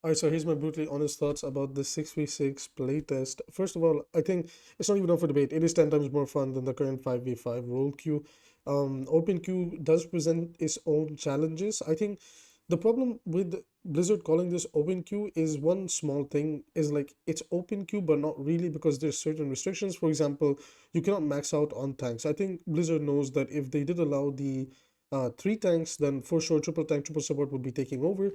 All right, so here's my brutally honest thoughts about the 6v6 playtest. First of all, I think it's not even up for debate. It is 10 times more fun than the current 5v5 role queue. Open queue does present its own challenges. I think the problem with Blizzard calling this open queue is one small thing is like it's open queue, but not really because there's certain restrictions. For example, you cannot max out on tanks. I think Blizzard knows that if they did allow the three tanks, then for sure triple tank, triple support would be taking over.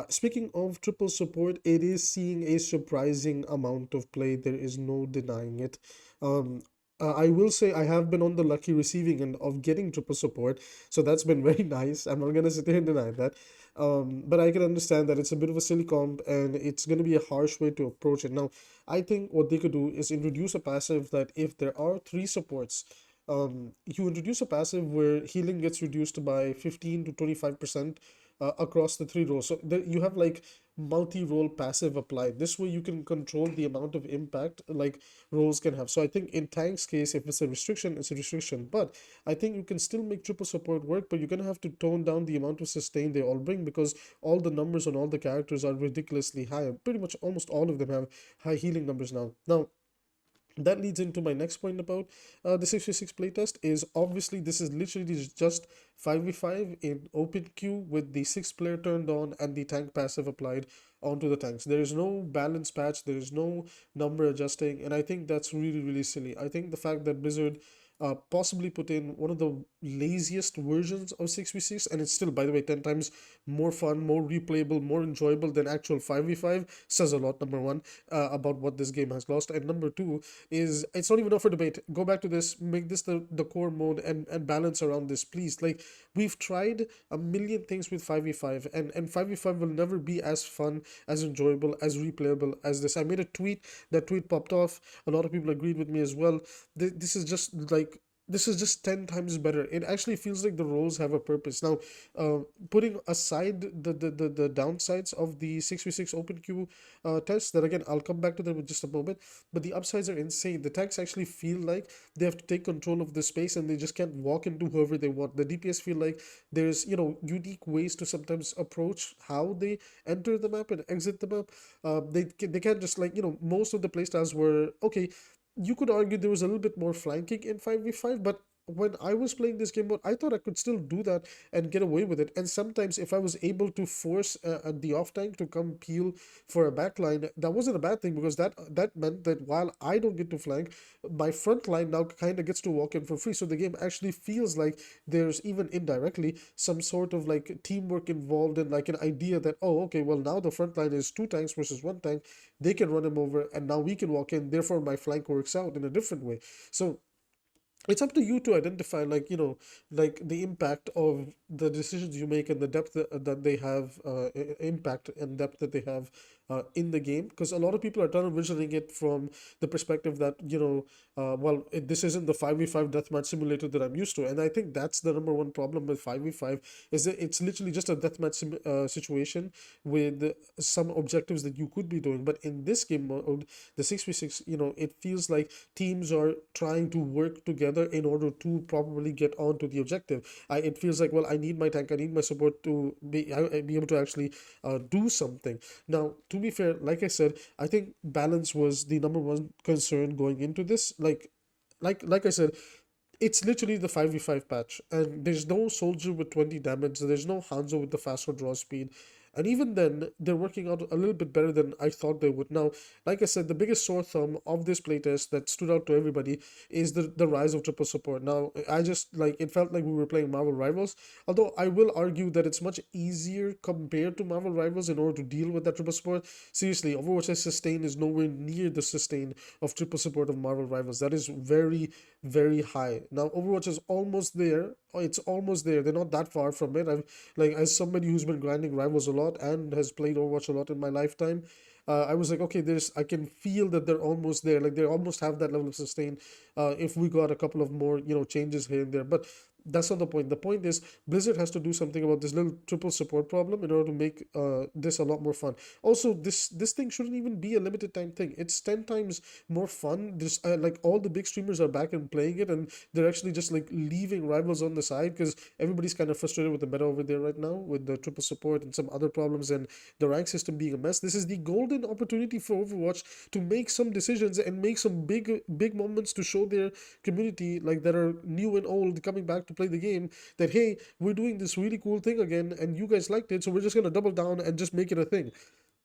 Speaking of triple support, it is seeing a surprising amount of play. There is no denying it. I will say I have been on the lucky receiving end of getting triple support, so that's been very nice. I'm not gonna sit here and deny that. But I can understand that it's a bit of a silly comp and it's gonna be a harsh way to approach it. Now, I think what they could do is introduce a passive that if there are three supports, you introduce a passive where healing gets reduced by 15 to 25% across the three roles. So there you have like multi-role passive applied. This way you can control the amount of impact like roles can have. So I think in tank's case, if it's a restriction, it's a restriction. But I think you can still make triple support work, but you're gonna have to tone down the amount of sustain they all bring because all the numbers on all the characters are ridiculously high. Pretty much almost all of them have high healing numbers now. Now, that leads into my next point about the 6v6 playtest is obviously this is literally just 5v5 in open queue with the sixth player turned on and the tank passive applied onto the tanks. There is no balance patch, there is no number adjusting, and I think that's really silly. I think the fact that Blizzard possibly put in one of the laziest versions of 6v6, and it's still, by the way, 10 times more fun, more replayable, more enjoyable than actual 5v5, says a lot, number one, about what this game has lost. And number two is it's not even up for debate. Go back to this, make this the core mode, and balance around this, please. Like, we've tried a million things with 5v5, and 5v5 will never be as fun, as enjoyable, as replayable as this. I made a tweet, that tweet popped off. A lot of people agreed with me as well. This is just like this is just 10 times better. It actually feels like the roles have a purpose. Now, putting aside the downsides of the 6v6 open queue test, that again, I'll come back to them in just a moment, but the upsides are insane. The tanks actually feel like they have to take control of the space and they just can't walk into whoever they want. The DPS feel like there's, unique ways to sometimes approach how they enter the map and exit the map. They can't just like, most of the playstyles were, okay, you could argue there was a little bit more flanking in 5v5, but when I was playing this game mode, I thought I could still do that and get away with it. And sometimes if I was able to force the off tank to come peel for a backline, that wasn't a bad thing because that meant that while I don't get to flank, my front line now kind of gets to walk in for free. So the game actually feels like there's even indirectly some sort of like teamwork involved in like an idea that, oh, okay, well now the front line is two tanks versus one tank. They can run him over and now we can walk in. Therefore, my flank works out in a different way. So it's up to you to identify like like the impact of the decisions you make and the depth that they have impact and depth that they have in the game, because a lot of people are tunnel visioning it from the perspective that this isn't the 5v5 deathmatch simulator that I'm used to, and I think that's the number one problem with 5v5 is that it's literally just a deathmatch situation with some objectives that you could be doing. But in this game mode, the 6v6, it feels like teams are trying to work together in order to probably get onto the objective. It feels like, well, I need my tank, I need my support to be able to actually do something. Now, to be fair, like I said, I think balance was the number one concern going into this. Like I said, it's literally the 5v5 patch, and there's no soldier with 20 damage, there's no Hanzo with the faster draw speed. And even then, they're working out a little bit better than I thought they would. Now, like I said, the biggest sore thumb of this playtest that stood out to everybody is the rise of triple support. Now, I just like it felt like we were playing Marvel Rivals. Although I will argue that it's much easier compared to Marvel Rivals in order to deal with that triple support. Seriously, Overwatch's sustain is nowhere near the sustain of triple support of Marvel Rivals. That is very high. Now, Overwatch is almost there. It's almost there. They're not that far from it. I've like as somebody who's been grinding Rivals a lot and has played Overwatch a lot in my lifetime, I was like, okay, I can feel that they're almost there. Like they almost have that level of sustain. If we got a couple of more, changes here and there, but That's not the point. The point is Blizzard has to do something about this little triple support problem in order to make this a lot more fun. Also, this thing shouldn't even be a limited time thing. It's 10 times more fun. This like all the big streamers are back and playing it, and they're actually just like leaving rivals on the side because everybody's kind of frustrated with the meta over there right now with the triple support and some other problems and the rank system being a mess. This is the golden opportunity for Overwatch to make some decisions and make some big moments to show their community like that are new and old coming back to play the game that hey, we're doing this really cool thing again and you guys liked it, so we're just gonna double down and just make it a thing.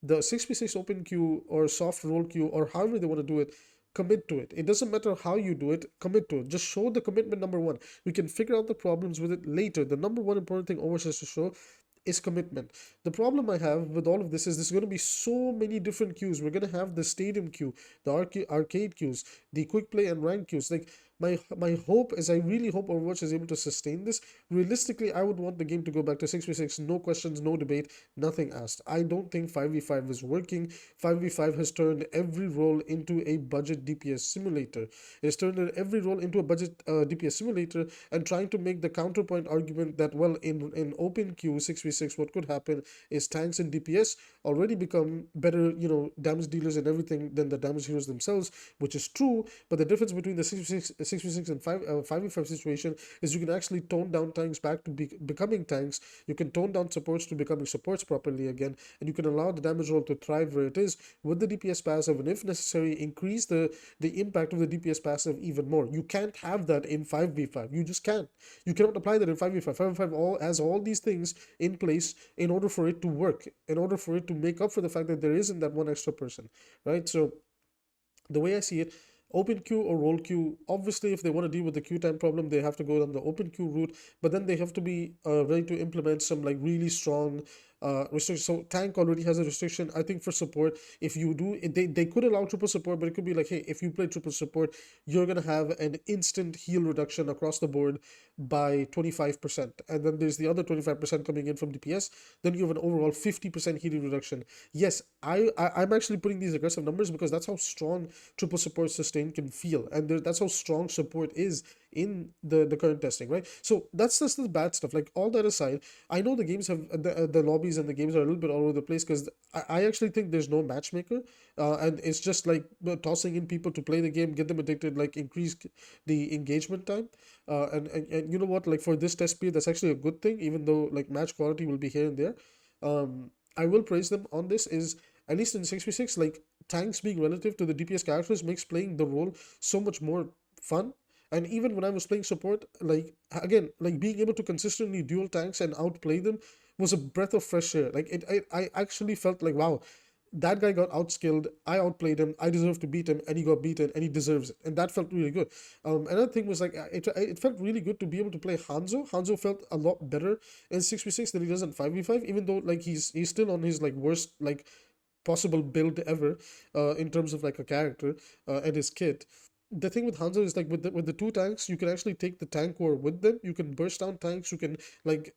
The 6v6 open queue or soft role queue or however they want to do it, commit to it. It doesn't matter how you do it, commit to it. Just show the commitment. Number one, we can figure out the problems with it later. The number one important thing Overwatch has to show is commitment. The problem I have with all of this is there's going to be so many different queues. We're going to have the stadium queue, the arcade queues, the quick play and rank queues. Like my hope is I really hope Overwatch is able to sustain this. Realistically, I would want the game to go back to 6v6, no questions, no debate, nothing asked. I don't think 5v5 is working. 5v5 has turned every role into a budget DPS simulator. It's turned every role into a budget DPS simulator and trying to make the counterpoint argument that, well, in open queue 6v6, what could happen is tanks and DPS already become better, damage dealers and everything than the damage heroes themselves, which is true, but the difference between the 6v6 and 5v5 situation is you can actually tone down tanks back to becoming tanks. You can tone down supports to becoming supports properly again, and you can allow the damage roll to thrive where it is with the DPS passive, and if necessary, increase the impact of the DPS passive even more. You can't have that in 5v5. You just can't. You cannot apply that in 5v5. 5v5 has all these things in place in order for it to work, in order for it to make up for the fact that there isn't that one extra person, right? So the way I see it, open queue or role queue, obviously if they want to deal with the queue time problem, they have to go down the open queue route, but then they have to be ready to implement some like really strong restriction. So tank already has a restriction. I think for support, if you do, they could allow triple support, but it could be like, hey, if you play triple support, you're gonna have an instant heal reduction across the board by 25%, and then there's the other 25% coming in from DPS. Then you have an overall 50% healing reduction. Yes, I'm actually putting these aggressive numbers because that's how strong triple support sustain can feel, and that's how strong support is in the current testing, right? So that's just the bad stuff. Like all that aside, I know the games have the lobbies and the games are a little bit all over the place because I actually think there's no matchmaker, and it's just like tossing in people to play the game, get them addicted, like increase the engagement time, and you know what, like for this test period, that's actually a good thing, even though like match quality will be here and there. I will praise them on this is at least in 6v6, like tanks being relative to the DPS characters makes playing the role so much more fun. And even when I was playing support, like again, like being able to consistently duel tanks and outplay them was a breath of fresh air. Like I actually felt like, wow, that guy got outskilled, I outplayed him, I deserve to beat him, and he got beaten, and he deserves it, and that felt really good. Another thing was like it felt really good to be able to play Hanzo. Hanzo felt a lot better in 6v6 than he does in 5v5, even though like he's still on his like worst like possible build ever in terms of like a character and his kit. The thing with Hanzo is like with the two tanks, you can actually take the tank war with them. You can burst down tanks. You can like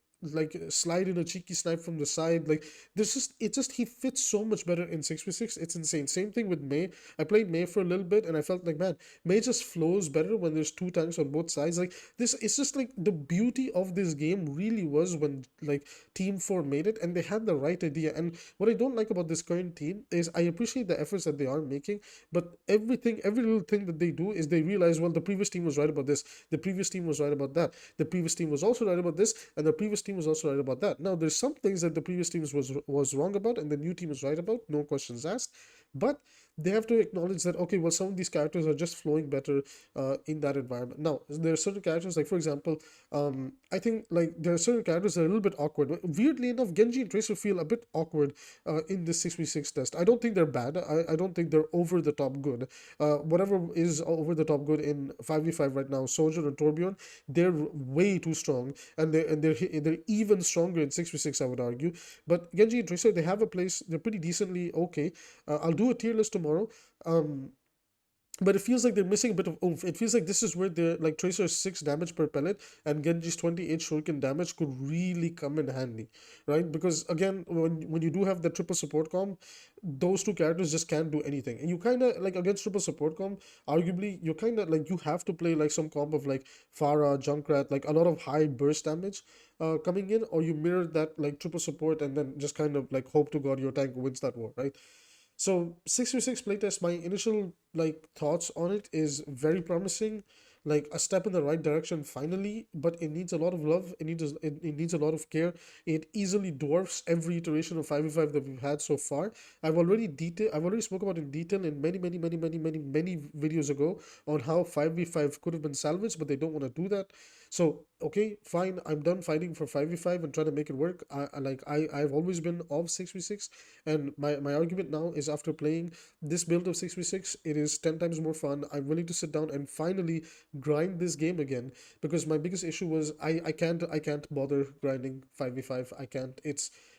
slide in a cheeky snipe from the side. Like there's just he fits so much better in 6v6. It's insane. Same thing with Mei. I played Mei for a little bit and I felt like, man, Mei just flows better when there's two tanks on both sides. Like this, it's just like the beauty of this game really was when like Team 4 made it and they had the right idea. And what I don't like about this current team is I appreciate the efforts that they are making, but every little thing that they do is they realize, well, the previous team was right about this, the previous team was right about that, the previous team was also right about this, and the previous team was also right about that. Now, there's some things that the previous team was wrong about, and the new team is right about, no questions asked. But they have to acknowledge that, okay, well, some of these characters are just flowing better in that environment. Now, there are certain characters, like for example, I think like there are certain characters that are a little bit awkward. Weirdly enough, Genji and Tracer feel a bit awkward in this 6v6 test. I don't think they're bad. I don't think they're over the top good. Whatever is over the top good in 5v5 right now, Soldier and Torbjorn, they're way too strong, and they're even stronger in 6v6, I would argue. But Genji and Tracer, they have a place. They're pretty decently okay. I'll do a tier list tomorrow. but it feels like they're missing a bit of oomph. It feels like this is where the like Tracer's 6 damage per pellet and Genji's 28 shuriken damage could really come in handy, right? Because again, when you do have the triple support comp, those two characters just can't do anything. And you kind of like against triple support comp, arguably you kind of like you have to play like some comp of like Pharah, Junkrat, like a lot of high burst damage coming in, or you mirror that like triple support and then just kind of like hope to God your tank wins that war, right? So 6v6 playtest, my initial like thoughts on it is very promising, like a step in the right direction finally, but it needs a lot of love. It needs a lot of care. It easily dwarfs every iteration of 5v5 that we've had so far. I've already spoke about in detail in many videos ago on how 5v5 could have been salvaged, but they don't want to do that. So okay, fine. I'm done fighting for 5v5 and trying to make it work. I've always been of 6v6, and my argument now is after playing this build of 6v6, it is 10 times more fun. I'm willing to sit down and finally grind this game again, because my biggest issue was I can't bother grinding 5v5. I can't.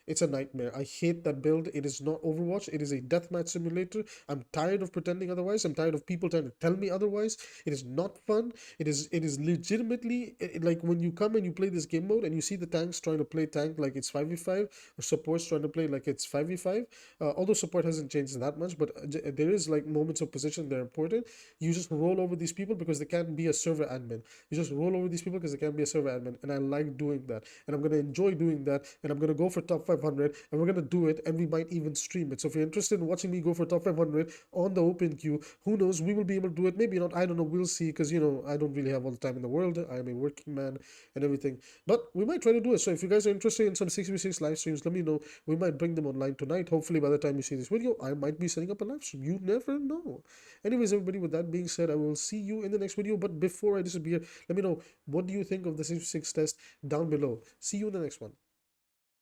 It's a nightmare. I hate that build. It is not Overwatch. It is a deathmatch simulator. I'm tired of pretending otherwise. I'm tired of people trying to tell me otherwise. It is not fun. It is legitimately like when you come and you play this game mode and you see the tanks trying to play tank like it's 5v5, or supports trying to play like it's 5v5. Although support hasn't changed that much, but there is like moments of position that are important. You just roll over these people because they can't be a server admin. You just roll over these people because they can't be a server admin, and I like doing that, and I'm gonna enjoy doing that, and I'm gonna go for top 500, and we're gonna do it, and we might even stream it. So if you're interested in watching me go for top 500 on the open queue, who knows? We will be able to do it. Maybe not. I don't know. We'll see. Because I don't really have all the time in the world. I am a working man and everything. But we might try to do it. So if you guys are interested in some 6v6 live streams, let me know. We might bring them online tonight. Hopefully, by the time you see this video, I might be setting up a live stream. You never know. Anyways, everybody, with that being said, I will see you in the next video. But before I disappear, let me know, what do you think of the 6v6 test down below. See you in the next one.